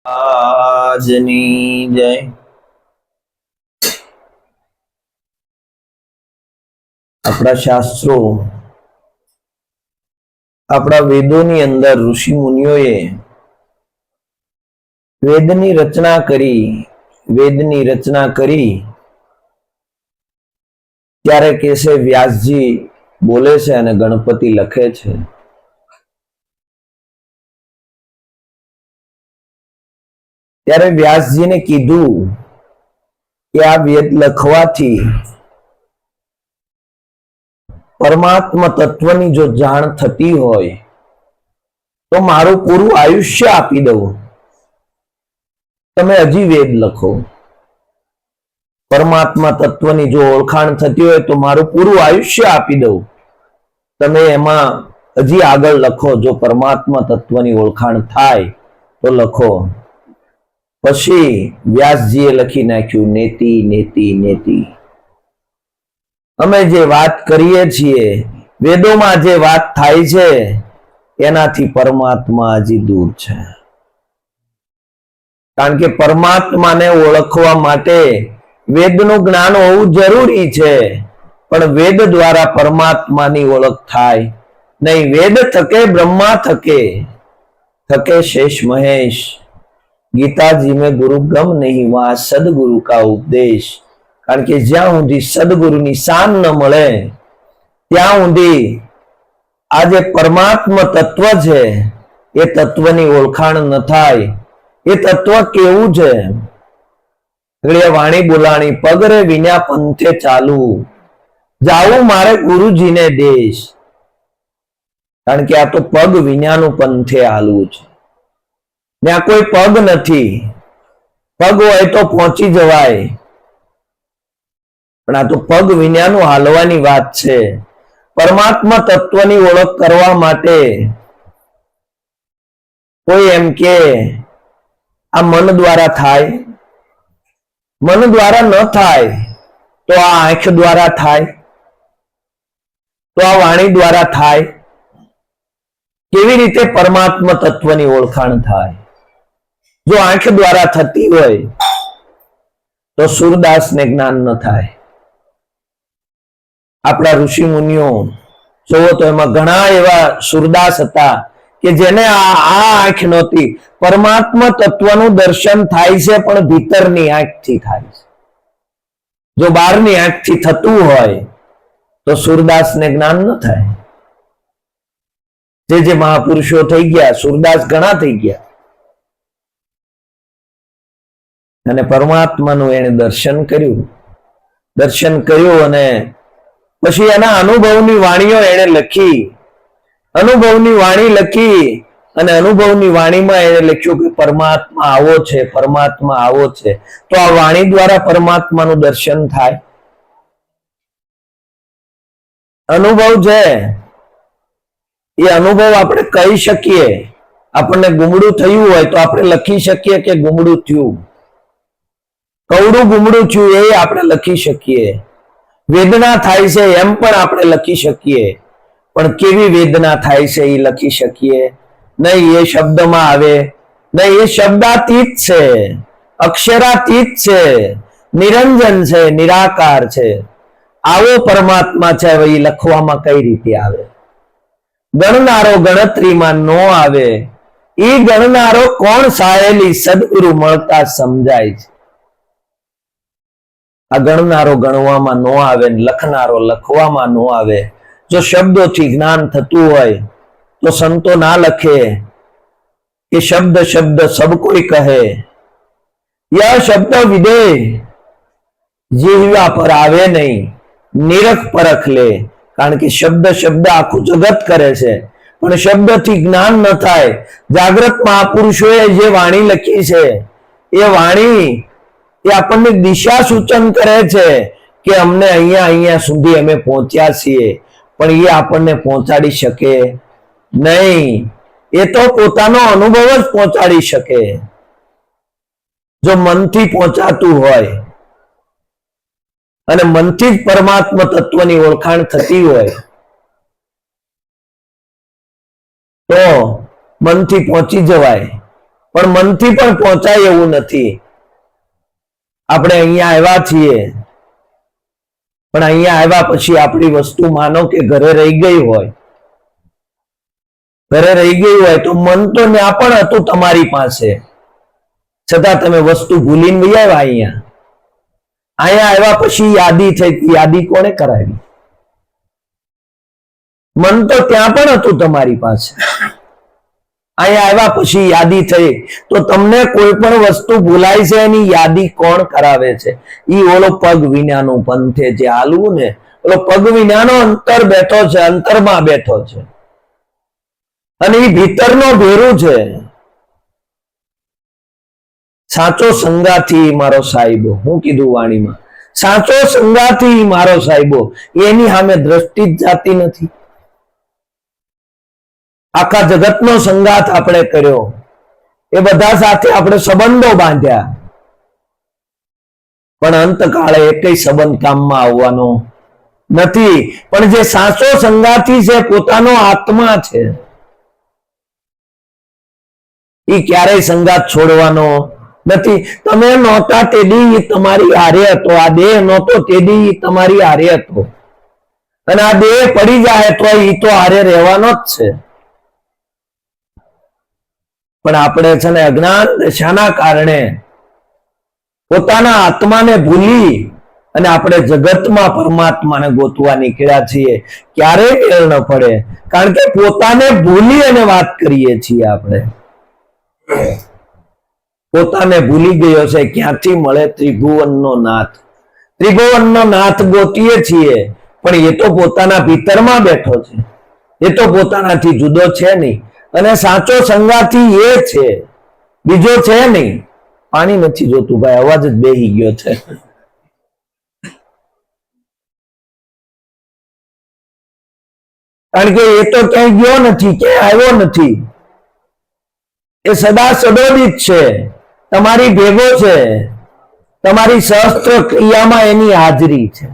આજની જય. આપણા શાસ્ત્રો, આપણા વેદોની અંદર ઋષિ મુનિઓએ વેદની રચના કરી ત્યારે કેસે વ્યાસજી બોલે છે અને ગણપતિ લખે છે. ત્યારે વ્યાસજીને કીધું કે આ વેદ લખવાથી પરમાત્મા તત્વની જો જાણ થતી હોય તો મારું પૂરું આયુષ્ય આપી દઉં. તમે હજી વેદ લખો. પરમાત્મા તત્વની જો ઓળખાણ થતી હોય તો મારું પૂરું આયુષ્ય આપી દઉં. તમે એમાં હજી આગળ લખો. જો પરમાત્મા તત્વની ઓળખાણ થાય તો લખો. પછી વ્યાસજીએ લખી નાખ્યું નેતિ નેતિ નેતિ. અમે જે વાત કરીએ છીએ, વેદોમાં જે વાત થાય છે એનાથી પરમાત્મા હજી દૂર છે. કારણ કે પરમાત્માને ઓળખવા માટે વેદનું જ્ઞાન હોવું જરૂરી છે, પણ વેદ દ્વારા પરમાત્માની ઓળખ થાય નહીં. વેદ થકે બ્રહ્મા થકે શેષ મહેશ. ગીતાજી में गुरु गम नहीं वहां सदगुरु का उपदेश. કારણ કે જ્યાં સુધી સદગુરુની શાન ન મળે ત્યાં સુધી આ જે પરમાત્મા તત્વ છે એ તત્વની ઓળખાણ ન થાય. એ તત્વ કેવું છે? વાણી બોલાણી પગરે વિના પંથે ચાલુ, જાવું મારે ગુરુજીને દેશ. કારણ કે આ તો પગ વિનાનું પંથે હાલવું છે. ત્યાં કોઈ પગ નથી. પગ હોય તો પહોંચી જવાય, પણ આ તો પગ વિનાનું હાલવાની વાત છે. પરમાત્મા તત્વની ઓળખ કરવા માટે કોઈ એમ કે આ મન દ્વારા થાય. મન દ્વારા ન થાય તો આ આંખ દ્વારા થાય, તો આ વાણી દ્વારા થાય. કેવી રીતે પરમાત્મા તત્વની ઓળખાણ થાય? જો આંખ દ્વારા થતી હોય તો સૂરદાસને જ્ઞાન ન થાય. આપણા ઋષિ મુનિઓ જોવો તો એમાં ઘણા એવા સૂરદાસ હતા કે જેને આ આંખ નહોતી. પરમાત્મા તત્વનું દર્શન થાય છે પણ ભીતરની આંખથી થાય છે. જો બહારની આંખથી થતું હોય તો સૂરદાસને જ્ઞાન ન થાય. જે મહાપુરુષો થઈ ગયા, સૂરદાસ ઘણા થઈ ગયા, અને પરમાત્માનું એને દર્શન કર્યું અને પછી એના અનુભવની વાણીઓ એને લખી. અનુભવની વાણી લખી અને અનુભવની વાણીમાં એને લખ્યું કે પરમાત્મા આવો છે, પરમાત્મા આવો છે. તો આ વાણી દ્વારા પરમાત્માનું દર્શન થાય. અનુભવ છે એ અનુભવ આપણે કહી શકીએ. આપણને ગુમડું થયું હોય તો આપણે લખી શકીએ કે ગુમડું થયું. કવડું ગુમડું થયું એ આપણે લખી શકીએ. વેદના થાય છે એમ પણ આપણે લખી શકીએ, પણ કેવી વેદના થાય છે એ લખી શકીએ નહીં. એ શબ્દમાં આવે નહીં. એ શબ્દાતીત છે, અક્ષરાતીત છે, નિરંજન છે, નિરાકાર છે. આવો પરમાત્મા છે. હવે એ લખવામાં કઈ રીતે આવે? ગણનારો ગણતરીમાં નો આવે. એ ગણનારો કોણ સાહેલી? સદગુરુ મળતા સમજાય છે. આ ગણનારો ગણવામાં નો આવે, લખનારો લખવામાં નો આવે. જો શબ્દોથી જ્ઞાન થતું હોય તો સંતો ના લખે કે શબ્દ શબ્દ સબ કોઈ કહે, યહ શબ્દ વિદે જીવ્યા પર આવે નહીં, નિરખ પરખ લે. કારણ કે શબ્દ આખું જગત કરે છે, પણ શબ્દથી જ્ઞાન ન થાય. જાગ્રત મહાપુરુષોએ જે વાણી લખી છે એ વાણી એ આપણને દિશા સૂચન કરે છે કે અમને અહીંયા સુધી અમે પહોંચ્યા છીએ, પણ એ આપણને પહોંચાડી શકે નહીં. એ તો પોતાનો અનુભવ જ પહોંચાડી શકે. જો મનથી પહોંચાતું હોય અને મનથી જ પરમાત્મા તત્વની ઓળખાણ થતી હોય તો મનથી પહોંચી જવાય. પણ મનથી પણ પહોંચાય એવું નથી. આપણે અહીંયા આવ્યા છીએ, પણ અહીંયા આવ્યા પછી આપણી વસ્તુ માનો કે ઘરે રહી ગઈ હોય, ઘરે રહી ગઈ હોય તો મન તો ત્યાં પણ હતું તમારી પાસે, છતાં તમે વસ્તુ ભૂલીને વહી આવ્યા. અહીંયા આવ્યા પછી યાદી થઈ. યાદી કોણે કરાવી? મન તો ત્યાં પણ હતું તમારી પાસે, અહીંયા આવ્યા પછી યાદી થઈ. તો તમને કોઈ પણ વસ્તુ ભૂલાય છે એની યાદી કોણ કરાવે છે? ઈ ઓલો પગ વિનાનું પંથે જે હાલવું ને, ઓલો પગ વિનાનો અંતર બેઠો છે, અંતરમાં બેઠો છે, અને એ ભીતરનો ભેરું છે. સાચો સંગાથી મારો સાહેબો, હું કીધું વાણીમાં, સાચો સંગાથી મારો સાહેબો, એની સામે દ્રષ્ટિ જ જાતી નથી. આખા જગતનો સંગાત આપણે કર્યો, એ બધા સાથે આપણે સંબંધો બાંધ્યા, પણ અંતકાળે એકય સંબંધ કામમાં આવવાનો નથી. પણ જે સાચો સંગાથી છે, પોતાનો આત્મા છે, એ ક્યારેય સંગાત છોડવાનો નથી. તમે નહોતા તેદી તમારી હારે હતો, આ દેહ નહોતો તેદી તમારી હારે હતો, અને આ દેહ પડી જાય તો એ તો હારે રહેવાનો જ છે. પણ આપણે છે ને અજ્ઞાન દશાના કારણે પોતાના આત્માને ભૂલી અને આપણે જગતમાં પરમાત્માને ગોતવા નીકળ્યા છીએ. ક્યારેય મેળ ન પડે, કારણ કે પોતાને ભૂલી અને વાત કરીએ છીએ. આપણે પોતાને ભૂલી ગયો છે. ક્યાંથી મળે ત્રિભુવનનો નાથ? ત્રિભુવનનો નાથ ગોતીએ છીએ, પણ એ તો પોતાના ભીતરમાં બેઠો છે, એ તો પોતાનાથી જુદો છે નહીં. અને સાચો સંગાથી એ છે, બીજો છે નહીં. પાણી નથી જોતું ભાઈ, અવાજ જ બેહી ગયો છે. કારણ કે એ તો ક્યાંય ગયો નથી, ક્યાંય આવ્યો નથી. એ સદા સદોદિત છે, તમારી ભેગો છે, તમારી સહસ્ત્ર ક્રિયામાં એની હાજરી છે.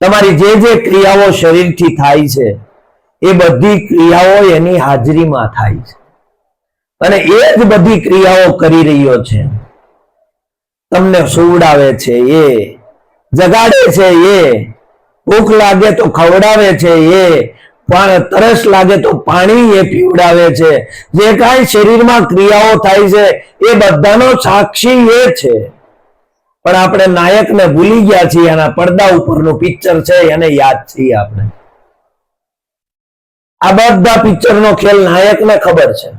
તમારી જે જે ક્રિયાઓ શરીરથી થાય છે, એ બધી ક્રિયાઓ એની હાજરીમાં થાય છે, અને એ જ બધી ક્રિયાઓ કરી રહ્યો છે. તમને સુવડાવે છે એ, જગાડે છે એ, ભૂખ લાગે તો ખવડાવે છે એ, પણ તરસ લાગે તો પાણી એ પીવડાવે છે. જે કાંઈ શરીરમાં ક્રિયાઓ થાય છે એ બધાનો સાક્ષી એ છે. પણ આપણે નાયકને ભૂલી ગયા છીએ. એના પડદા ઉપરનું પિક્ચર છે એને યાદ છીએ આપણે. આ બધા પિક્ચરનો ખેલ નાયકને ખબર છે.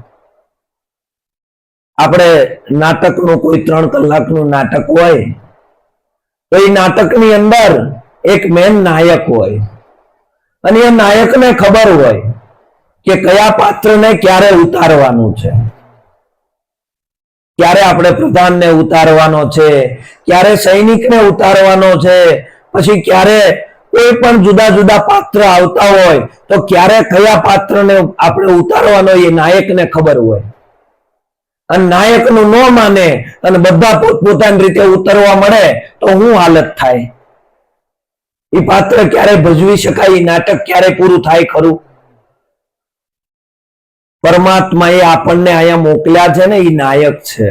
આપણે નાટકનું કોઈ 3 કલાકનું નાટક હોય તો એ નાટકની અંદર એક મેન નાયક હોય, અને એ નાયકને ખબર હોય કે કયા પાત્રને ક્યારે ઉતારવાનું છે, ક્યારે આપણે પ્રધાનને ઉતારવાનો છે, ક્યારે સૈનિકને ઉતારવાનો છે, પછી ક્યારે કોઈ પણ જુદા જુદા પાત્ર આવતા હોય તો ક્યારે કયા પાત્રને આપણે ઉતારવાનો એ નાયકને ખબર હોય. અને નાયકનું ન માને અને બધા પોતપોતાની રીતે ઉતરવા મળે તો શું હાલત થાય? એ પાત્ર ક્યારે ભજવી શકાય? એ નાટક ક્યારે પૂરું થાય ખરું? પરમાત્મા એ આપણને અહીંયા મોકલ્યા છે ને, એ નાયક છે,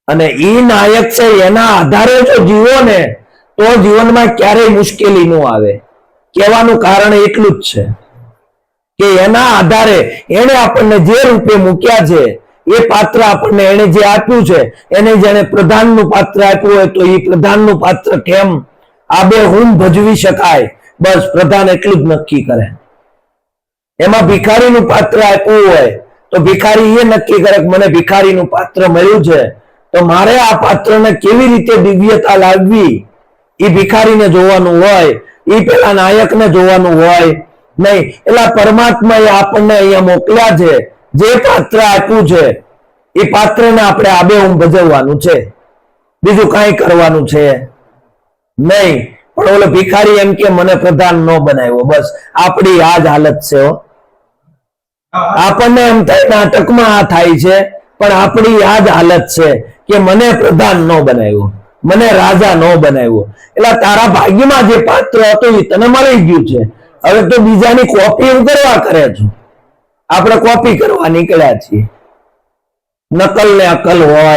અને એ નાયક છે. એના આધારે જો જીવો ને તો જીવનમાં ક્યારેય મુશ્કેલી ન આવે. કહેવાનું કારણ એટલું જ છે કે એના આધારે એને આપણને જે રૂપે મૂક્યા છે, એ પાત્ર આપણને એને જે આપ્યું છે, એને જેને પ્રધાનનું પાત્ર આપ્યું હોય તો એ પ્રધાનનું પાત્ર કેમ આબેહૂબ ભજવી શકાય, બસ પ્રધાન એટલું જ નક્કી કરે. એમાં ભિખારીનું પાત્ર આપ્યું હોય તો ભિખારી એ નક્કી કરે કે મને ભિખારીનું પાત્ર મળ્યું છે તો મારે આ પાત્રને કેવી રીતે દિવ્યતા લાવવી, એ ભિખારીને જોવાનું હોય, એ પેલા નાયકને જોવાનું હોય નહીં. એટલે પરમાત્મા એ આપણને અહીંયા મોકલ્યા છે, જે પાત્ર આપ્યું છે એ પાત્રને આપણે આબેહૂબ ભજવવાનું છે, બીજું કાંઈ કરવાનું છે નહીં. પણ ઓલો ભિખારી એમ કે મને પ્રધાન ન બનાવ્યો, બસ આપણી આ જ હાલત છે. આપણને એમ થાય નાટકમાં આ થાય છે, પણ આપણી આ જ હાલત છે કે મને પ્રધાન ન બનાવ્યો, મને રાજા ન બનાવ્યો. એટલે તારા ભાગ્યમાં જે પાત્ર હતું એ તને મળી ગયું છે, હવે તો બીજાની કોપી કરવા કરે છું. આપણે કોપી કરવા નીકળ્યા છીએ. નકલ ને અકલ હોય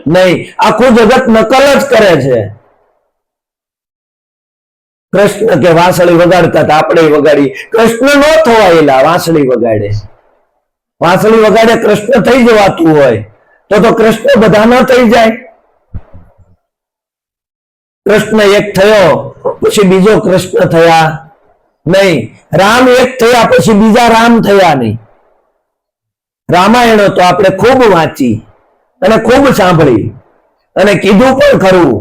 નહીં, આખું જગત નકલ જ કરે છે. કૃષ્ણ કે વાંસળી વગાડતા હતા, આપણે વગાડી. કૃષ્ણ નો થવાયેલા વાંસળી વગાડે. વાંસળી વગાડે કૃષ્ણ થઈ જવાતું હોય તો કૃષ્ણ બધા ન થઈ જાય. કૃષ્ણ એક થયો પછી બીજો કૃષ્ણ થયા નહીં. રામ એક થયા પછી બીજા રામ થયા નહીં. રામાયણો તો આપણે ખૂબ વાંચી અને ખૂબ સાંભળી અને કીધું પણ ખરું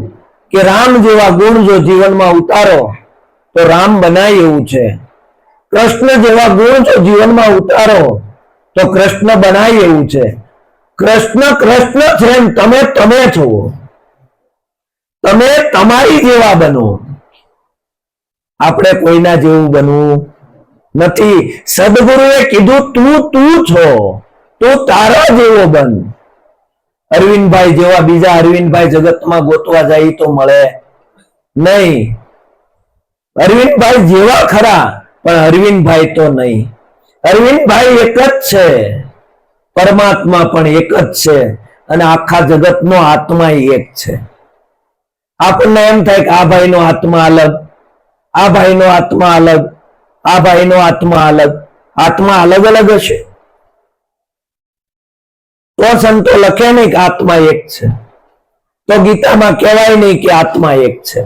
કે રામ જેવા ગુણ જો જીવનમાં ઉતારો તો રામ બનાય એવું છે. કૃષ્ણ જેવા ગુણ જો જીવનમાં ઉતારો તો કૃષ્ણ બનાય એવું છે. કૃષ્ણ કૃષ્ણ છે, તમે તમે છો. તમે તમારી જેવા બનો. આપણે કોઈના જેવું બનવું નથી. સદગુરુએ કીધું તું તું છો, તું તારા જેવો બન. અરવિંદભાઈ જેવા બીજા અરવિંદભાઈ જગતમાં ગોતવા જાય તો મળે નહીં. અરવિંદભાઈ જેવા ખરા પણ અરવિંદભાઈ તો નહીં. અરવિંદભાઈ એક જ છે, પરમાત્મા પણ એક જ છે અને આખા જગતનો આત્મા એક છે. આપણને એમ થાય કે આ ભાઈનો આત્મા અલગ, આ ભાઈનો આત્મા અલગ, આ ભાઈનો આત્મા અલગ. આત્મા અલગ અલગ હશે તો સંતો લખે નહીં કે આત્મા એક છે, તો ગીતામાં કહેવાય નહીં કે આત્મા એક છે.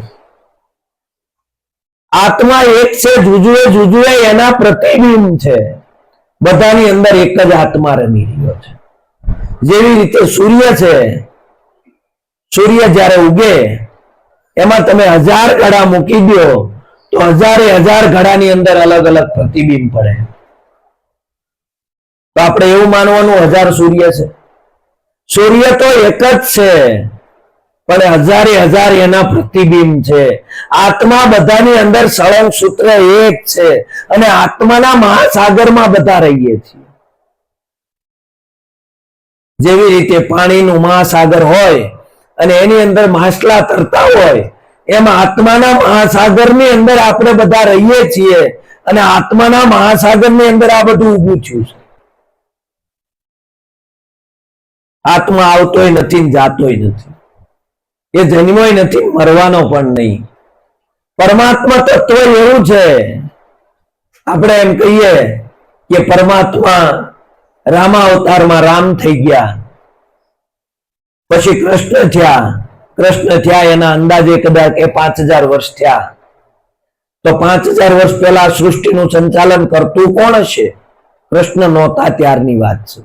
આત્મા એક છે, જુજુએ જુજુએ એના પ્રતિબિંબ છે. બધાની અંદર એક જ આત્મા રમી રહ્યો છે. જેવી રીતે સૂર્ય છે, સૂર્ય જ્યારે ઉગે એમાં તમે 1000 ઘડા મૂકી દો તો 1000 ઘડાની અંદર અલગ અલગ પ્રતિબિંબ પડે. તો આપણે એવું માનવાનું 1000 સૂર્ય છે? સૂર્ય તો એક જ છે પણ 1000 એના પ્રતિબિંબ છે. આત્મા બધાની અંદર સળંગ સૂત્ર એક છે અને આત્માના મહાસાગરમાં બધા રહીએ છીએ. જેવી રીતે પાણીનું મહાસાગર હોય અને એની અંદર માછલા તરતા હોય, એમાં આત્માના મહાસાગરની અંદર આપણે બધા રહીએ છીએ અને આત્માના મહાસાગરની અંદર આ બધું ઊભું થયું છે. આત્મા આવતોય નથી, જાતોય નથી, એ જન્મોય નથી, મરવાનો પણ નહીં. પરમાત્મા તત્વ એવું છે, આપણે એમ કહીએ કે પરમાત્મા રામાવતારમાં રામ થઈ ગયા, પછી કૃષ્ણ થયા. એના અંદાજે કદાચ 5000 વર્ષ થયા. તો 5000 વર્ષ પહેલા સૃષ્ટિનું સંચાલન કરતું કોણ હશે? કૃષ્ણ નહોતા ત્યારની વાત છે.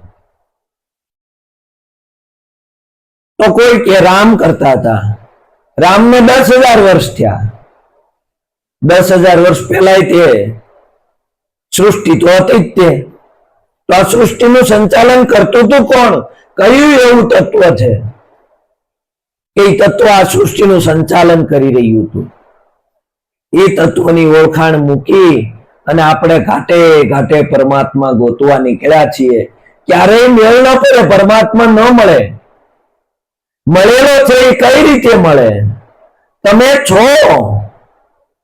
તો કોઈ કે રામ કરતા હતા. રામને 10000 વર્ષ થયા. 10000 વર્ષ પહેલા તે સૃષ્ટિ તો હતી જ તે. તો આ સૃષ્ટિનું સંચાલન કરતું હતું કોણ? કયું એવું તત્વ છે કે એ તત્વ આ સૃષ્ટિનું સંચાલન કરી રહ્યું હતું? એ તત્વની ઓળખાણ મૂકી અને આપણે ઘાટે ઘાટે પરમાત્મા ગોતવા નીકળ્યા છીએ. ક્યારેય મેળ ન પડે, પરમાત્મા ન મળે. મળેલો છે એ કઈ રીતે મળે? તમે છો,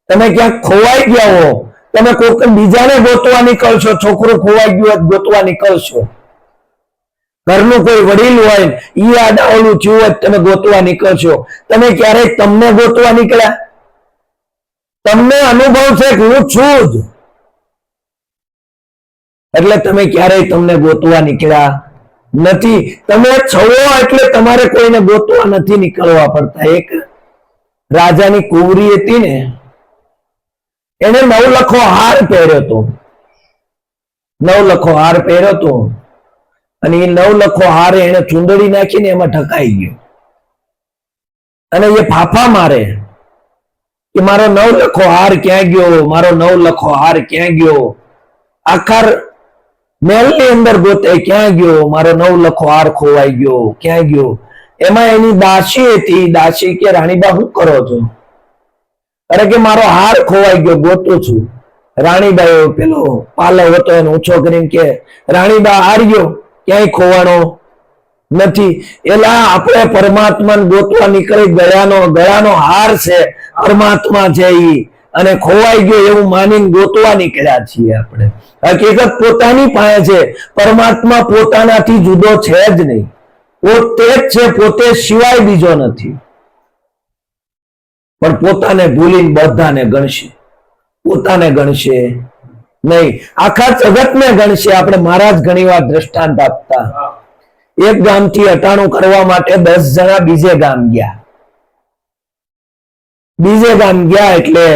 તમે ક્યાંક ખોવાઈ ગયા હો, તમે કોઈ બીજાને ગોતવા નીકળશો. છોકરો ખોવાઈ ગયો ગોતવા નીકળશો. ઘરનું કોઈ વડીલ હોય ઈ આડાવડું થયું હોય તમે ગોતવા નીકળશો. તમે ક્યારેક તમને ગોતવા નીકળ્યા? તમને અનુભવ છે કે હું છું જ, એટલે તમે ક્યારેય તમને ગોતવા નીકળ્યા નથી. તમે છો એટલે તમારે કોઈને ગોતવા નથી નીકળવા પડતા. એક રાજાની કુંવરી હતી ને, એને 9 લખો હાર પહેર્યો હતો. 9 લખો હાર પહેર્યો હતો અને એ 9 લખો હાર એને ચૂંદડી નાખીને એમાં ઢકાઈ ગયો અને એ ફાફા મારે કે મારો 9 લખો હાર ક્યાં ગયો, મારો 9 લખો હાર ક્યાં ગયો. આખર મહેલની અંદર ગોતે, ક્યાં ગયો મારો 9 લખો હાર, ખોવાઈ ગયો, ક્યાં ગયો. એમાં એની દાસી હતી. દાસી કે રાણીબા શું કરો છો? અરે કે મારો હાર ખોવાઈ ગયો, ગોતું છું. રાણીબા પેલો પાલવ હતો એને ઊંચો કરીને કે રાણીબા હાર ગયો, ક્યાંય ખોવાનો નથી. એલા આપણે પરમાત્માને ગોતવા નીકળી ગળાનો હાર છે, પરમાત્મા છે. ઈ અને ખોવાઈ ગયો એવું માનીને ગોતવા નીકળ્યા છીએ આપણે. હકીકત પોતાની પાસે છે. પરમાત્મા પોતાનાથી જુદો છે જ નહીં. પોતે જ છે, પોતે સિવાય બીજો નથી. પણ પોતાને ભૂલીને બધાને ગણશે, પોતાને ગણશે નહીં, આખા જગતને ગણશે. આપણે મહારાજ ઘણી વાર દ્રષ્ટાંત આપતા, એક ગામથી અટાણું કરવા માટે 10 જણા બીજે ગામ ગયા. બીજે ગામ ગયા એટલે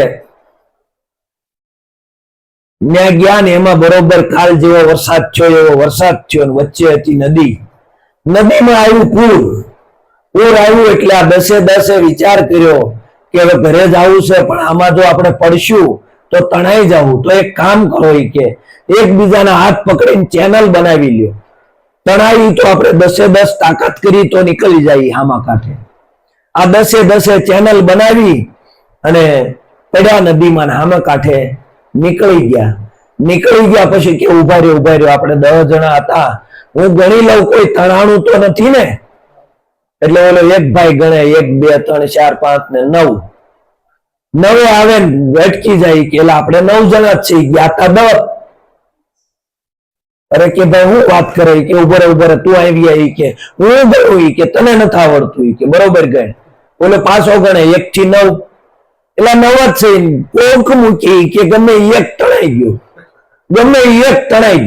ત્યાં ગયા ને એમાં બરોબર કાલ જેવો વરસાદ થયો એવો વરસાદ થયો. વચ્ચે હતી નદી, નદીમાં આવ્યું પૂર. પૂર આવ્યું એટલે આ 10 વિચાર કર્યો કે હવે ઘરે જવું છે, પણ આમાં જો આપણે પડશું તો તણાઈ જવું. તો એક કામ કરો કે એકબીજાના હાથ પકડીને ચેનલ બનાવી લ્યો. તણાઈ તો આપણે 10 તાકાત કરી તો નીકળી જાય હામા કાંઠે. આ 10 ચેનલ બનાવી અને પડ્યા નદીમાં હામા કાંઠે નીકળી ગયા. પછી કે ઉભા રહ્યો આપણે 10 જણા હતા, હું ગણી લઉં કોઈ તણાણું તો નથી ને. એટલે ઓલો એક ભાઈ ગણે 1 2 3 4 5 ને 9. 9 આવે ને અટકી જાય કે આપણે 9 જણા જ છીએ, ગયા હતા 10. અરે કે ભાઈ હું વાત કરે કે ઉભરે તું આવી આવી કે હું ગણું કે તને નથી આવડતું કે બરોબર ગણ. ઓલો પાછો ગણે 1 થી 9, એટલે 9 જ છે. કોક મૂકી કે ગમે એક તણાઈ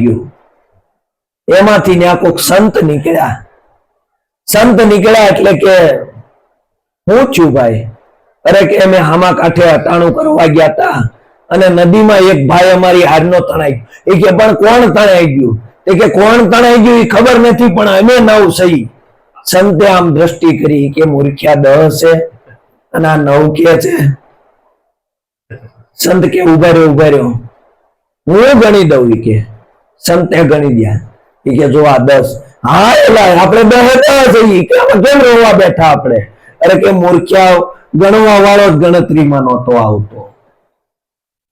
ગયું. એમાંથી ને કોક સંત નીકળ્યા એટલે કે હું છું ભાઈ. અરે કે અમે હામા કાંઠે અટાણું કરવા ગયા હતા અને નદીમાં એક ભાઈ અમારી હારનો તણાઈ ગયો. એ કે પણ કોણ તણાઈ ગયું? એ કે કોણ તણાઈ ગયું એ ખબર નથી, પણ અમે 9 સહી. સંતે આમ દ્રષ્ટિ કરી કે મૂર્ખ્યા 10 છે અને આ 9 કે છે. સંત કે ઉભા રહ્યો હું ગણી દઉં કે. સંતે ગણી ગયા. એ કે જો આ 10. હા એલા આપણે 10 જઈએ કે કેમ રોવા બેઠા આપણે? અરે કે મૂર્ખ્યા ગણવા વાળો જ ગણતરીમાં નહોતો આવતો.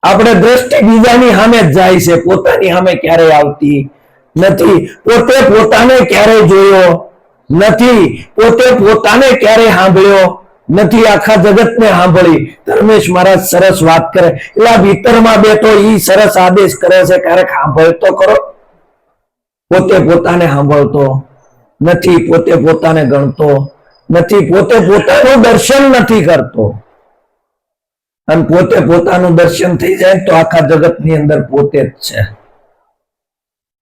આપણે દ્રષ્ટિ બીજાની સામે જ જાય છે, પોતાની સામે ક્યારેય આવતી નથી. પોતે પોતાને ક્યારેય જોયો નથી, પોતે પોતાને ક્યારેય સાંભળ્યો નથી. આખા જગતને સાંભળી. ધર્મેશ મહારાજ સરસ વાત કરે, એટલે ભીતરમાં બેઠો ઈ સરસ આદેશ કરે છે, ક્યારેક સાંભળતો કરો. પોતે પોતાને સાંભળતો નથી, પોતે પોતાને ગણતો નથી, પોતે પોતાનું દર્શન નથી કરતો. અને પોતે પોતાનું દર્શન થઈ જાય તો આખા જગતની અંદર પોતે જ છે,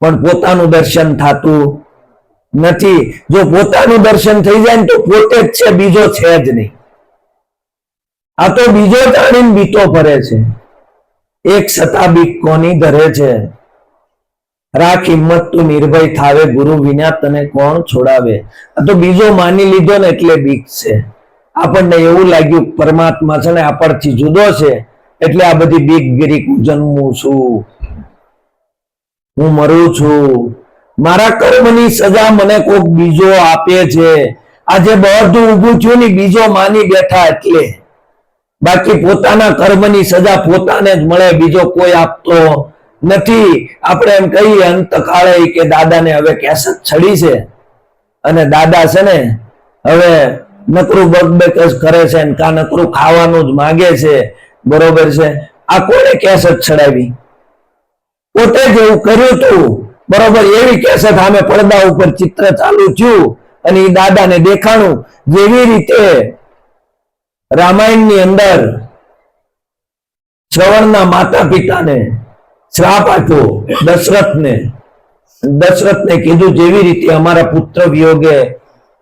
પણ પોતાનું દર્શન થતું નથી. જો પોતાનું દર્શન થઈ જાય ને તો પોતે જ છે, બીજો છે જ નહીં. આ તો બીજો જાણીને બીતો ફરે છે. એક છતાં બીક કોની ધરે છે? રાખ હિંમત તું નિર્ભય થાવે, ગુરુ વિના તને કોણ છોડાવે. આ તો બીજો માની લીધો ને એટલે બીક છે. આપણને એવું લાગ્યું પરમાત્મા છે ને આપણથી જુદો છે એટલે આ બધી બીક ગીરી. હું જન્મું છું, હું મરું છું, મારા કર્મની સજા મને કોક બીજો આપે છે. આજે બધું ઊભું થયું ને બીજો માની બેઠા એટલે. બાકી પોતાના કર્મની સજા પોતાને જ મળે, બીજો કોઈ આપતો નથી. આપણે એમ કહીએ અંતકાળે કે દાદાને હવે કેસત છડી છે અને દાદા છે ને હવે નકરું બકબક કરે છે ને કા નકરું ખાવાનું જ માંગે છે. બરોબર છે? આ કોને કેસત છડાવી? પોતે જ એવું કર્યું હતું. બરોબર? એવી કેસત સામે પડદા ઉપર ચિત્ર ચાલુ થયું અને એ દાદાને દેખાણું. જેવી રીતે રામાયણની અંદર શ્રવણના માતા પિતાને શ્રાપ આપ્યો દશરથને કીધું જેવી રીતે અમારા પુત્ર વિયોગે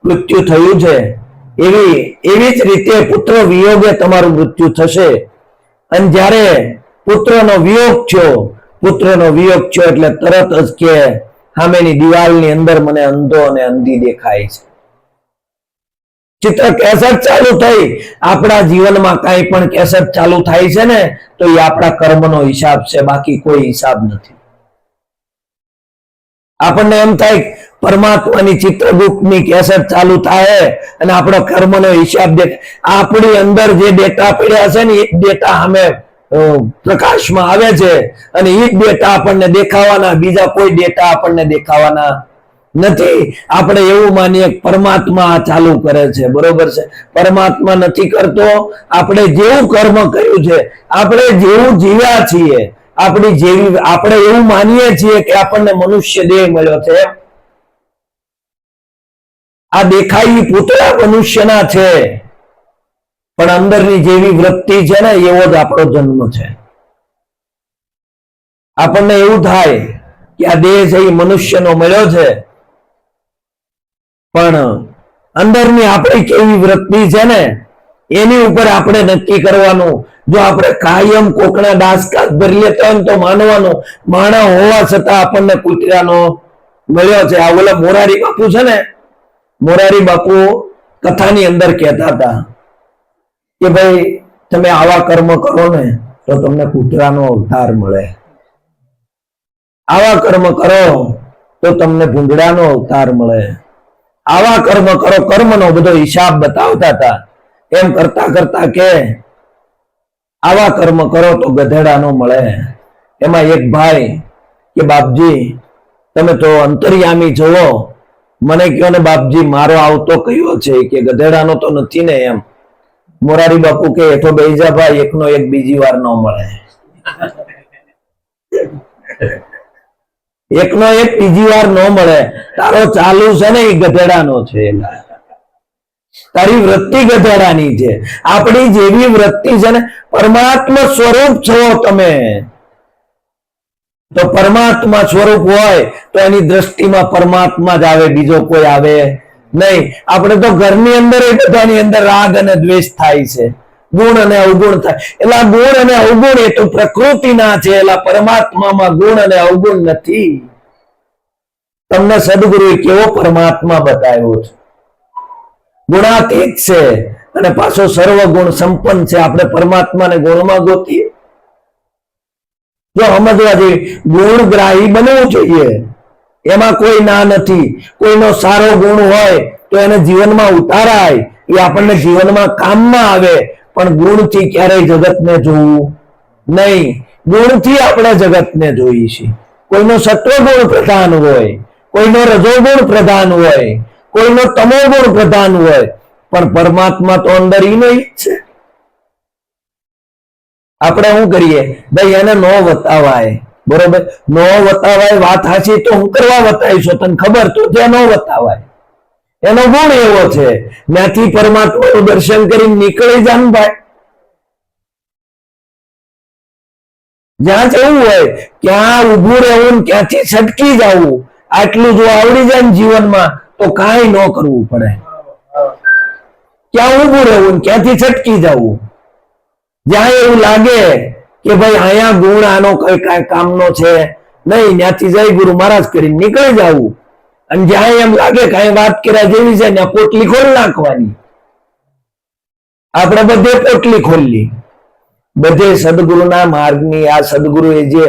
મૃત્યુ થયું છે એવી જ રીતે પુત્ર વિયોગે તમારું મૃત્યુ થશે. અને જ્યારે પુત્રનો વિયોગ થયો એટલે તરત જ કે સામેની દિવાલની અંદર મને અંધો અને અંધી દેખાય છે. ચિત્ર કેસેટ ચાલુ થઈ. આપણા જીવનમાં કઈ પણ કેસેટ ચાલુ થાય છે ને તો એ આપણા કર્મનો હિસાબ છે, બાકી કોઈ હિસાબ નથી. આપણને એમ થાય પરમાત્માની ચિત્રગુપ્તની કેસેટ ચાલુ થાય અને આપણો કર્મનો હિસાબ દેખાય. આપણી અંદર જે ડેટા પડ્યા છે ને એ ડેટા સામે પ્રકાશમાં આવે છે અને એ ડેટા આપણને દેખાવાના, બીજા કોઈ ડેટા આપણને દેખાવાના નથી. આપણે એવું માનીએ પરમાત્મા આ ચાલુ કરે છે, બરોબર છે. પરમાત્મા નથી કરતો. આપણે જેવું કર્મ કર્યું છે, આપણે જેવું જીવ્યા છીએ, આપણે એવું માનીએ છીએ કે આપણને મનુષ્ય દેહ મળ્યો છે. આ દેખાઈ પૂતળા મનુષ્યના છે, પણ અંદરની જેવી વૃત્તિ છે ને એવો જ આપણો જન્મ છે. આપણને એવું થાય કે આ દેહ છે એ મનુષ્યનો મળ્યો છે, પણ અંદરની આપણી કેવી વૃત્તિ છે ને એની ઉપર આપણે નક્કી કરવાનું. જો આપણે કાયમ કોકના દાસકાત ભરી લેતા હોય તો માનવાનું માણા હોવા છતાં આપણને કૂતરાનો મળ્યો છે. આ ઓલા મોરારી બાપુ છે ને, મોરારી બાપુ કથાની અંદર કહેતા હતા કે ભાઈ તમે આવા કર્મ કરો ને તો તમને કૂતરાનો અવતાર મળે, આવા કર્મ કરો તો તમને ભૂંગળાનો અવતાર મળે, આવા કર્મ કરો. કર્મનો બધો હિસાબ બતાવતા હતા. એમ કરતા કરતા કે આવા કર્મ કરો તો ગધેડાનો મળે. એમાં એક ભાઈ કે બાપજી તમે તો અંતર્યામી જુઓ, મને કહો ને બાપજી મારો આવતો કયો છે કે ગધેડાનો તો નથી ને. એમ મોરારી બાપુ કે એઠો બેહી જા ભાઈ, એકનો એક બીજી વાર ન મળે, એકનો એક બીજી વાર ન મળે. તારો ચાલુ છે ને એ ગધેડાનો છે, તારી વૃત્તિ ગધેડાની છે. આપણી જેવી વૃત્તિ છે ને, પરમાત્મા સ્વરૂપ છો તમે, તો પરમાત્મા સ્વરૂપ હોય તો એની દ્રષ્ટિમાં પરમાત્મા જ આવે, બીજો કોઈ આવે નહીં. આપણે તો ઘરની અંદર એ બધાની અંદર રાગ અને દ્વેષ થાય છે, ગુણ અને અવગુણ થાય. એટલે ગુણ અને અવગુણ એ તો પ્રકૃતિના છે, એટલે પરમાત્મામાં ગુણ અને અવગુણ નથી. તમને સદગુરુએ કેવો પરમાત્મા બતાવ્યો છે, ગુણાતીત છે અને પાછો સર્વગુણ સંપન્ન છે. આપણે પરમાત્માને ગુણમાં ગોતીએ. જો સમજવા જઈએ, ગુણગ્રાહી બનવું જોઈએ, એમાં કોઈ ના નથી. કોઈનો સારો ગુણ હોય તો એને જીવનમાં ઉતારાય, એ આપણને જીવનમાં કામમાં આવે. પણ ગુણથી ક્યારેય જગતને જોવું નહીં. ગુણથી આપણે જગતને જોઈએ છીએ. કોઈનો સત્વગુણ પ્રધાન હોય, કોઈનો રજોગુણ પ્રધાન હોય, કોઈનો તમોગુણ પ્રધાન હોય, પણ પરમાત્મા તો અંદર ઈ નહીં છે. આપણે શું કરીએ ભાઈ, એને નો વતાવાય, બરોબર, નો વતાવાય વાત સાચી, તો હું કરવા વતાવીશું, તને ખબર તો જે નો વતાવાય. એનો ગુણ એવો છે. ત્યાંથી પરમાત્માનું દર્શન કરીને નીકળી જાન ભાઈ. જ્યાં જવું હોય ક્યાં ઉભું રહેવું, ક્યાંથી છટકી જવું, આટલું જો આવડી જાય ને જીવનમાં તો કાંઈ ન કરવું પડે. ક્યાં ઉભું રહેવું, ક્યાંથી છટકી જવું. જ્યાં એવું લાગે કે ભાઈ અહીંયા ગુણ આનો કઈ કામનો છે નહીં, ત્યાંથી જય ગુરુ મહારાજ કરીને નીકળી જવું. અને જ્યાં એમ લાગે કઈ વાત કર્યા જેવી છે ત્યાં પોટલી ખોલ નાખવાની. આપણે બધે પોટલી ખોલી, બધે સદગુરુના માર્ગની. આ સદગુરુએ જે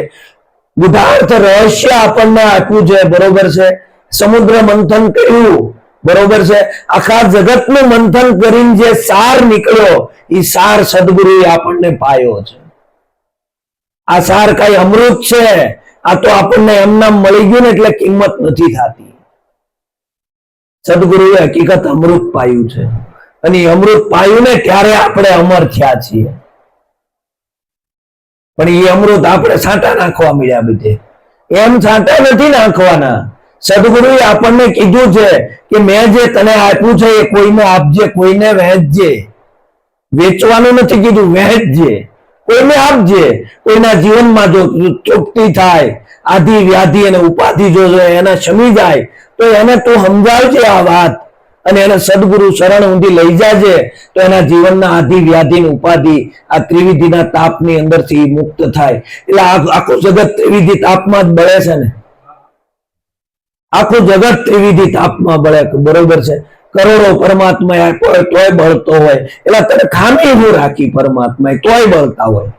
બુદ્ધાર્થ રહસ્ય આપણને આપ્યું છે, બરોબર છે, સમુદ્ર મંથન કર્યું, બરોબર છે, આખા જગતનું મંથન કરીને જે સાર નીકળ્યો એ સાર સદગુરુએ આપણને પાયો છે. આ સાર કઈ અમૃત છે? આ તો આપણને એમનામ મળી ગયું ને એટલે કિંમત નથી થતી. સદગુરુએ હકીકત અમૃત પાયું છે, અને અમૃત પાયું ને ત્યારે આપણે અમર થયા છીએ. પણ એ અમૃત આપણે છાંટા નાખવા મળ્યા બધે. એમ છાંટા નથી નાખવાના. સદગુરુએ આપણને કીધું છે કે મેં જે તને આપ્યું છે એ કોઈને આપજે, કોઈને વહેંચજે. વેચવાનું નથી કીધું, વહેંચજે, કોઈને આપજે. કોઈના જીવનમાં જો તૃપ્તિ થાય, આધિ વ્યાધિ અને ઉપાધિ જો એને શમી જાય તો એને તું સમજાવજે આ વાત, અને એને સદગુરુ શરણ ઊંધી લઈ જાજે, તો એના જીવનના આધિ વ્યાધિ ઉપાધિ આ ત્રિવિધિના તાપની અંદરથી મુક્ત થાય. એટલે આખું જગત ત્રિવિધિ તાપમાં જ બળે છે ને, આખું જગત ત્રિવિધિ તાપમાં બળે, બરોબર છે. કરોડો પરમાત્મા આપ્યો તોય બળતો હોય, એટલે તને ખામી હું રાખી પરમાત્મા તોય બળતા હોય.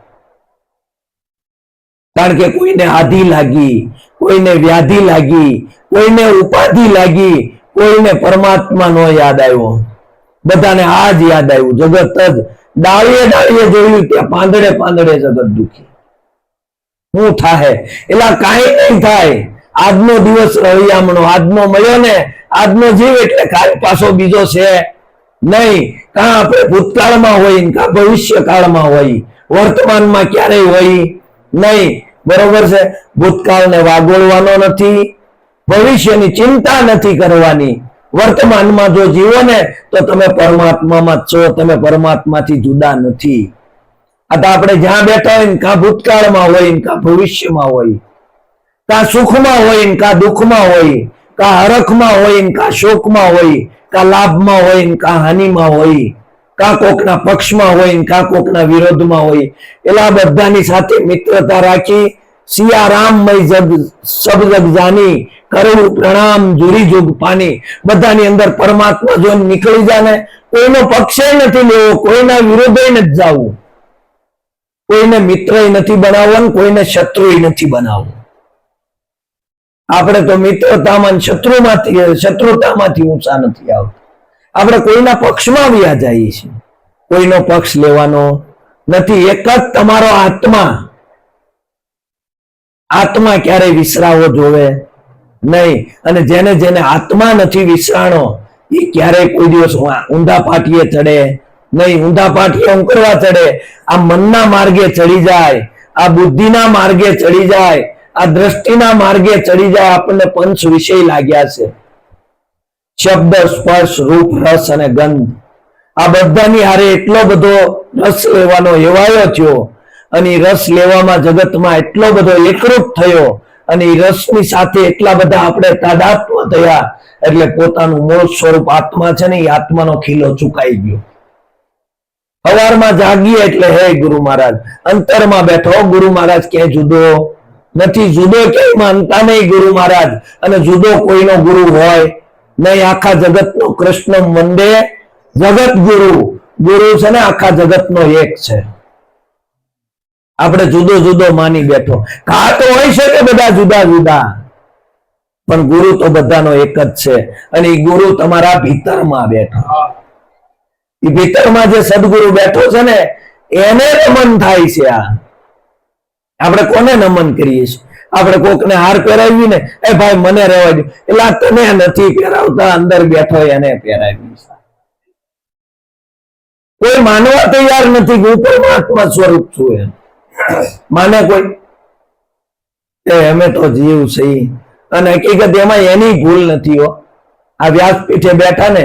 કારણ કે કોઈને આધિ લાગી, કોઈને વ્યાધિ લાગી, કોઈને ઉપાધિ લાગી, કોઈને પરમાત્મા નો યાદ આવ્યો. બધાને આ જ યાદ આવ્યું. જગત જ ડાળીએ ડાળીએ જોયું ત્યાં પાંદડે પાંદડે જગત દુખી. શું થાય? એટલે કાંઈ નહીં થાય. આજનો દિવસ રળિયામણો, આજનો મળ્યો ને આજનો જીવ એટલે કાલ પાછો બીજો છે નહીં. કાં આપણે ભૂતકાળમાં હોય કાં ભવિષ્ય કાળમાં હોય, વર્તમાનમાં ક્યારેય હોય નહીં. બરોબર છે? ભૂતકાળને વાગોળવાનો નથી, ભવિષ્યની ચિંતા નથી કરવાની. વર્તમાનમાં જો જીવો ને તો તમે પરમાત્મામાં જ છો, તમે પરમાત્માથી જુદા નથી. આ તો આપણે જ્યાં બેઠા હોય ને કાં ભૂતકાળમાં હોય કાં ભવિષ્યમાં હોય, કાં સુખમાં હોય કાં દુઃખમાં હોય, કાં હરખમાં હોય કાં શોકમાં હોય, કાં લાભમાં હોય કાં હાનિમાં હોય, કાં કોકના પક્ષમાં હોય કાં કોકના વિરોધમાં હોય, એલા બધાની સાથે મિત્રતા રાખી સિયારામમય જગ સબ જગ જાની કરું પ્રણામ જુરી જુગ પાની. બધાની અંદર પરમાત્મા જોઈને નીકળી જાય ને કોઈનો પક્ષ નથી લેવો, કોઈના વિરોધે નથી જવું, કોઈને મિત્ર નથી બનાવવો, કોઈને શત્રુ નથી બનાવવો. આપણે તો મિત્રતામાં શત્રુતામાંથી ઊંચા નથી આવતા. આપણે કોઈના પક્ષમાં વ્યા જઈએ છીએ, કોઈનો પક્ષ લેવાનો નથી. એક જ તમારો આત્મા, આત્મા ક્યારે વિસરાવો જોવે નહીં. અને જેને જેને આત્મા નથી વિસરાણો એ ક્યારેય કોઈ દિવસ ઊંધા પાટીએ ચડે નહીં. ઊંધા પાટીએ ઉંકરવા ચડે, આ મનના માર્ગે ચડી જાય, આ બુદ્ધિના માર્ગે ચડી જાય, આ દ્રષ્ટિના માર્ગે ચડી જાય. આપણને પંચ વિષય લાગ્યા છે, શબ્દ, સ્પર્શ, રૂપ, રસ અને ગંધ. આ બધાની હારે એટલો બધો રસ લેવાનો એવાયો થયો અને એ રસ લેવામાં જગતમાં એટલો બધો એકરૂપ થયો અને એ રસની સાથે એટલા બધા આપણે તાદાત્મ્ય થયા એટલે પોતાનું મૂળ સ્વરૂપ આત્મા છે ને એ આત્માનો ખીલો ચુકાઈ ગયો. સવારમાં જાગીએ એટલે હે ગુરુ મહારાજ, અંતરમાં બેઠો ગુરુ મહારાજ ક્યાંય જુદો નથી, જુદો ક્યાંય માનતા નહીં ગુરુ મહારાજ, અને જુદો કોઈનો ગુરુ હોય નહીં. આખા જગતનો કૃષ્ણ વંદે જગત ગુરુ, ગુરુ છે ને આખા જગતનો એક છે. આપણે જુદો જુદો માની બેઠો. કા તો હોય છે કે બધા જુદા જુદા, પણ ગુરુ તો બધાનો એક જ છે. અને એ ગુરુ તમારા ભીતરમાં બેઠો, એ ભીતરમાં જે સદગુરુ બેઠો છે ને એને નમન થાય છે. આપણે કોને નમન કરીએ છીએ? આપણે કોકને હાર પહેરાવી ને, એ ભાઈ મને રહેવા દો, એટલે તને નથી પહેરાવતા, અંદર બેઠો એને પહેરાવી. કોઈ માનવા તૈયાર નથી કે હું પરમાત્મા સ્વરૂપ છું એમ. માને કોઈ? અમે તો જીવ છીએ. અને હકીકત એમાં એની ભૂલ નથી હો. આ વ્યાસપીઠે બેઠા ને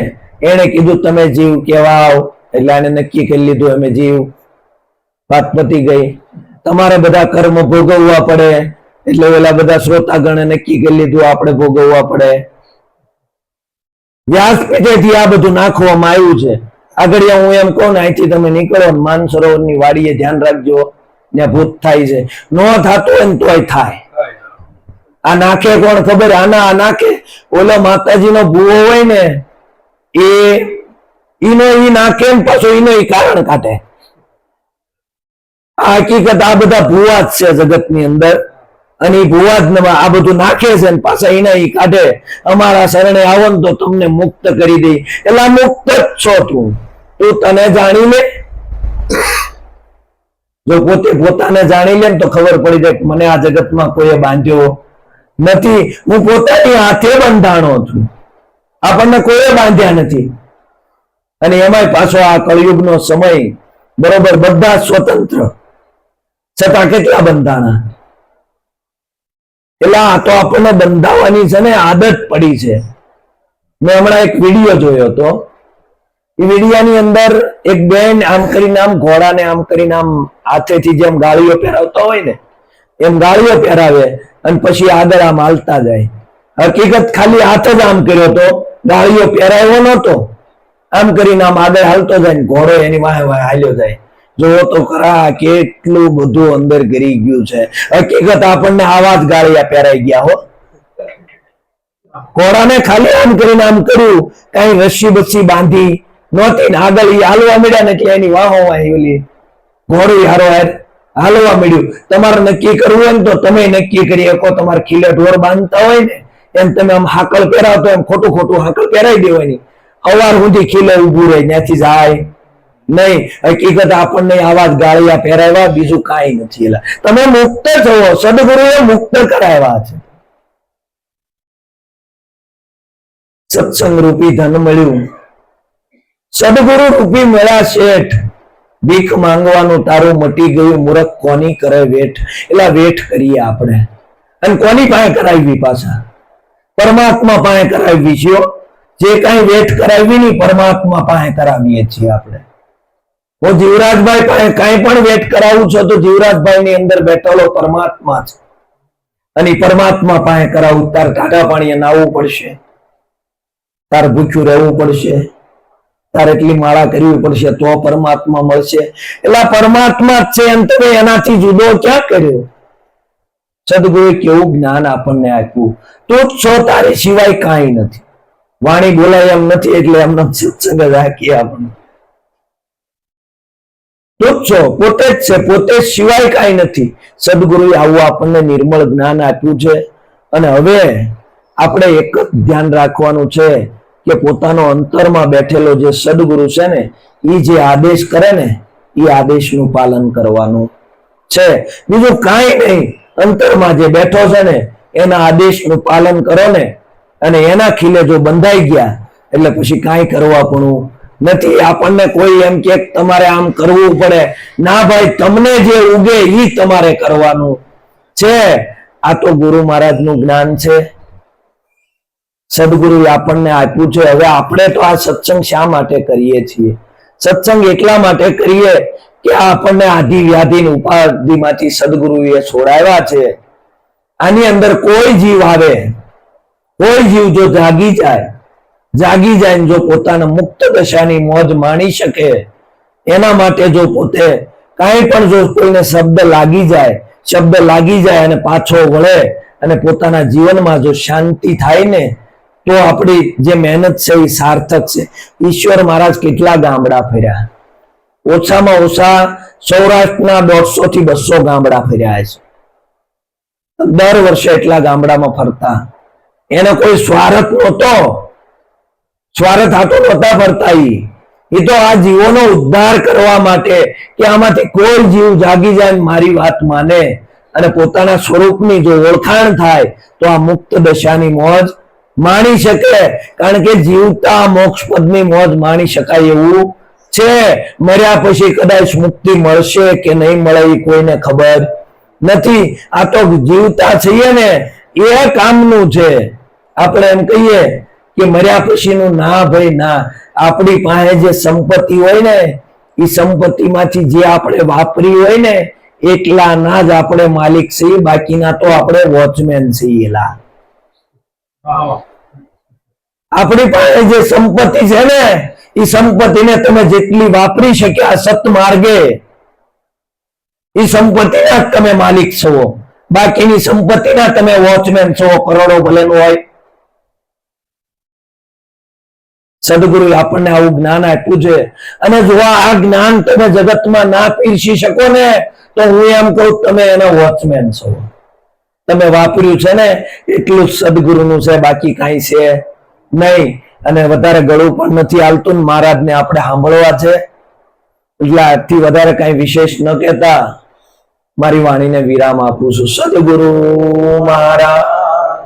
એને કીધું તમે જીવ કહેવાઓ, એટલે એને નક્કી કરી લીધું અમે જીવ. વાત પતી ગઈ. તમારે બધા કર્મ ભોગવવા પડે એટલે ઓલા બધા શ્રોતાગણે નક્કી કરી લીધું આપણે ભોગવવા પડે. વ્યાસપીઠેથી આ બધું નાખવામાં આવ્યું છે. આગળ હું એમ કહું ને અહીંથી તમે નીકળો માનસરોવરની વાડીએ ધ્યાન રાખજો, ત્યાં ભૂત થાય છે. ન થતું હોય ને તોય થાય. આ નાખે કોણ ખબર? આના આ નાખે ઓલો માતાજીનો ભૂવો હોય ને ઈનો ઈ નાખે પાછો ઈનો ઈ કારણ કાઢે. આ હકીકત આ બધા ભૂવા જ છે જગતની અંદર. અને એ ભૂવા જ આ બધું નાખે છે ને પાછા એના ઈ કાઢે. અમારા શરણે આવો ને તો તમને મુક્ત કરી દે. એટલે મુક્ત જ છો તું તને જાણી લે. જો પોતે પોતાને જાણી લે તો ખબર પડી જાય મને આ જગતમાં કોઈએ બાંધ્યો નથી, હું પોતાની હાથે બંધાણો છું, આપણને કોઈએ બાંધ્યા નથી. અને એમાંય પાછો આ કળિયુગનો સમય, બરોબર, બધા સ્વતંત્ર છતાં કેટલા બંધાણા. એટલે આ તો આપણને બંધાવવાની છે ને આદત પડી છે. મેં હમણાં એક વિડીયો જોયો હતો. એ વિડીયાની અંદર એક બેન આમ કરીને આમ ઘોડાને આમ કરીને આમ હાથેથી જેમ ગાળીઓ પહેરાવતા હોય ને એમ ગાળીઓ પહેરાવે અને પછી આગળ આમ હાલતા જાય. હકીકત ખાલી હાથ જ આમ કર્યો તો, ગાળીઓ પહેરાવ્યો નતો. આમ કરીને આમ આગળ હાલતો જાય ને ઘોડો એની વાહે વાહે હાલ્યો જાય. જોવો તો ખરા કેટલું બધું અંદર કરી ગયું છે. હકીકત આપણને આવા જ ગાળિયા પહેરાઈ ગયા હો. ઘોડાને ખાલી આમ કરીને આમ કર્યું, કઈ રસ્સી બસ્સી બાંધી નહોતી ને આગળ એ હાલવા મળ્યા ને એટલે એની વાહો ઓલી ઘોડું હારો હાલવા મળ્યું. તમારે નક્કી કરવું હોય ને તો તમે નક્કી કરી શકો. તમારે ખીલે ઢોર બાંધતા હોય ને એમ તમે આમ હાકલ પહેરાવતો એમ ખોટું ખોટું હાકલ પહેરાવી દેવાની. અવાર સુધી ખીલે ઉભું રહે, ત્યાંથી જાય નહીં. હકીકત આપણને આવા જ ગાળિયા પહેરાવ્યા, બીજું કાંઈ નથી. તમે મુક્ત છો, સદગુરુએ મુક્ત કરાવ્યા છે. સત્સંગ રૂપી ધન મળ્યું, સદગુરુ રૂપી મળ્યા શેઠ, ભીખ માંગવાનું તારું મટી ગયું, મૂરખ કોની કરે વેઠ. એટલે વેઠ કરીએ આપણે, અને કોની પાસે કરાવી? પાછા પરમાત્મા પાસે કરાવી છીએ. જે કઈ વેઠ કરાવી નહીં, પરમાત્મા પાસે કરાવીએ છીએ આપણે. હું જીવરાજભાઈ પાસે કઈ પણ વેઠ કરાવું છું તો જીવરાજભાઈ ની અંદર બેઠેલો પરમાત્મા છે, અને પરમાત્મા પાસે કરાવું. તાર ટાટા પાણીએ નાવવું પડશે, તાર ભૂખ્યું રહેવું પડશે, તારે એટલી માળા કરવી પડશે, તો પરમાત્મા મળશે. એટલે પરમાત્મા જ છે, અંતરે એનાથી જુદો ક્યાં કર્યો? સદગુરુએ કેવું જ્ઞાન આપણને આપ્યું, તું જ છો, તારે સિવાય કાંઈ નથી. વાણી બોલાય એમ નથી, એટલે એમનો સત્સંગ રાખીએ આપણને. તું જ છો, પોતે જ છે, પોતે જ સિવાય કાંઈ નથી. સદગુરુએ આવું આપણને નિર્મળ જ્ઞાન આપ્યું છે. અને હવે આપણે એક જ ધ્યાન રાખવાનું છે કે પોતાનો અંતરમાં બેઠેલો જે સદગુરુ છે ને, એ જે આદેશ કરે ને, એ આદેશનું પાલન કરવાનું છે. બીજું કાંઈ નહીં. અંતરમાં જે બેઠો છે ને, એના આદેશનું પાલન કરો ને, અને એના ખીલે જો બંધાઈ ગયા એટલે પછી કાંઈ કરવા પણ નથી. આપણને કોઈ એમ કે તમારે આમ કરવું પડે, ના ભાઈ, તમને જે ઉગે એ તમારે કરવાનું છે. આ તો ગુરુ મહારાજનું જ્ઞાન છે, સદગુરુએ આપણને આપ્યું છે. હવે આપણે તો આ સત્સંગ શા માટે કરીએ છીએ? સત્સંગ એટલા માટે કરીએ કે આપણને આધિ વ્યાધિ ઉપાધિમાંથી સદગુરુએ છોડાવ્યા છે. આની અંદર કોઈ જીવ આવે, કોઈ જીવ જો જાગી જાય જો પોતાના મુક્ત દશાની મોજ માણી શકે, એના માટે જો પોતે કાંઈ પણ જો કોઈને શબ્દ લાગી જાય અને પાછો વળે અને પોતાના જીવનમાં જો શાંતિ થાય ને, તો આપણી જે મહેનત છે એ સાર્થક છે. ઈશ્વર મહારાજ કેટલા ગામડા ફર્યા? ઓછામાં ઓછા સૌરાષ્ટ્રના 150 થી 200 ગામડા ફર્યા છે. દર વર્ષે એટલા ગામડામાં ફરતા. એને કોઈ સ્વાર્થ નહોતો, સ્વાર્થ હાટો નહોતા ફરતા. એ તો આ જીવોનો ઉદ્ધાર કરવા માટે કે આમાંથી કોઈ જીવ જાગી જાય, મારી વાત માને અને પોતાના સ્વરૂપની જો ઓળખાણ થાય તો આ મુક્ત દશાની મોજ માણી શકે. કારણ કે જીવતા મોક્ષ પદની મોજ માણી શકાય એવું છે. મર્યા પછી કદાચ મુક્તિ મળશે કે નહીં મળે એ કોઈને ખબર નથી. આ તો જીવતા છીએ ને એ કામનું છે. આપણે એમ કહીએ કે મર્યા પછીનું ના ભાઈ ના. આપણી પાસે જે સંપત્તિ હોય ને, એ સંપત્તિમાંથી જે આપણે વાપરી હોય ને, એટલા ના જ આપણે માલિક છીએ, બાકીના તો આપણે વોચમેન છીએ. આપણી પાસે જે સંપત્તિ છે ને, એ સંપત્તિને તમે જેટલી વાપરી શક્યા સત્માર્ગે, એ સંપત્તિના જ તમે માલિક છો. બાકીની સંપત્તિના તમે વોચમેન છો, કરોડો ભલેનું હોય. સદગુરુએ આપણને આવું જ્ઞાન આપ્યું છે. અને જો આ જ્ઞાન તમે જગતમાં ના પીરસી શકો ને, તો હું એમ કહું તમે એના વોચમેન છો. તમે વાપર્યું છે ને એટલું જ સદગુરુનું છે, બાકી કાંઈ છે નહીં. અને વધારે ગળું પણ નથી હાલતું. મહારાજને આપણે સાંભળવા છે, એટલે આથી વધારે કઈ વિશેષ ન કહેતા મારી વાણીને વિરામ આપું છું. સદગુરુ મહારાજ